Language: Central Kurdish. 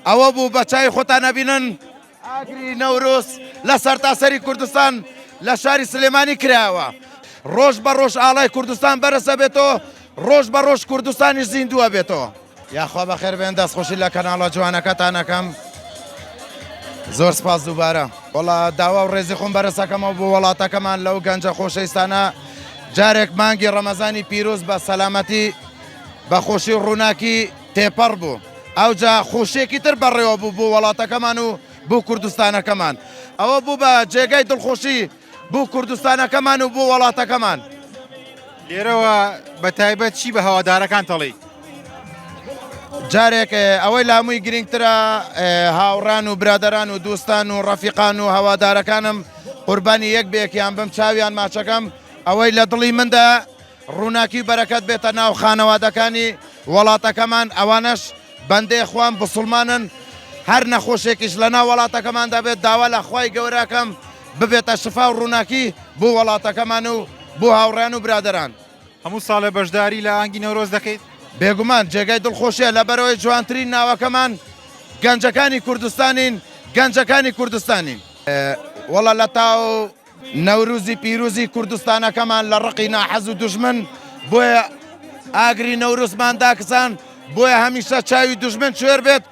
ئەوە بوو بە چای خۆتان نەبینن ئاگری نەورۆز لە سەرتاسەری کوردستان لە شاری سلێمانی کرایەوە ڕۆژ بە ڕۆژ ئاڵای کوردستان بەرزە بێتەوە ڕۆژ بە ڕۆژ کوردستانی زیندووە بێتەوە یاخوا بەخێر بێن دەستخۆشی لە کەناڵە جوانەکەتانەکەم زۆر سپاس دووبارە وەڵا داوا و ڕێزی خۆم بەرزەکەمەوە بۆ وڵاتەکەمان لەو گەنجە خۆشەویستانە جارێک مانگی ڕەمەزانی پیرۆز بە سەلامەتی بە خۆشی ڕووناکی تێپەڕ بوو ئەوجا خۆشیێکی تر بەڕێوە بوو بۆ وڵاتەکەمان و بۆ کوردستانەکەمان ئەوە بوو بە جێگای دڵخۆشی بۆ کوردستانەکەمان و بۆ وڵاتەکەمان لێرەوە بە تایبەت چی بە هەوادارەکان تەڵی جارێک ئەوەی لە هەمووی گرنگترە هاوڕان و برادەران و دووستان و ڕەفیقان و هەوادارەکانم قوربانی یەک بێکیان بم چاویان ماچەکەم ئەوەی لە دڵی مندا ڕووناکی بەرەکەت بێتە ناو خانەوادەکانی وڵاتەکەمان ئەوانەش بەندەی خوان بسڵمانن هەر نەخۆشێکیش لە ناو وڵاتەکەماندا بێت داوا لە خوای گەورەکەم ببێتە شفا و ڕووناکی بۆ وڵاتەکەمان و بۆ هاوڕێن و برادەران هەموو ساڵە بەشداری لە ئانگی نەورۆز دەکەیت بێگومان جێگای دڵخۆشیە لەبەرەوەی جوانترین ناوەکەمان گەنجەکانی کوردستانین گەنجەکانی کوردستانین وەڵا لە تاو نەوروزی پیرۆزی کوردستانەکەمان لە ڕقی ناحەز و دوژمن بۆیە ئاگری نەورۆزمان داکسان بۆیە هەمیشە چاوی دوژمن کوێر بێت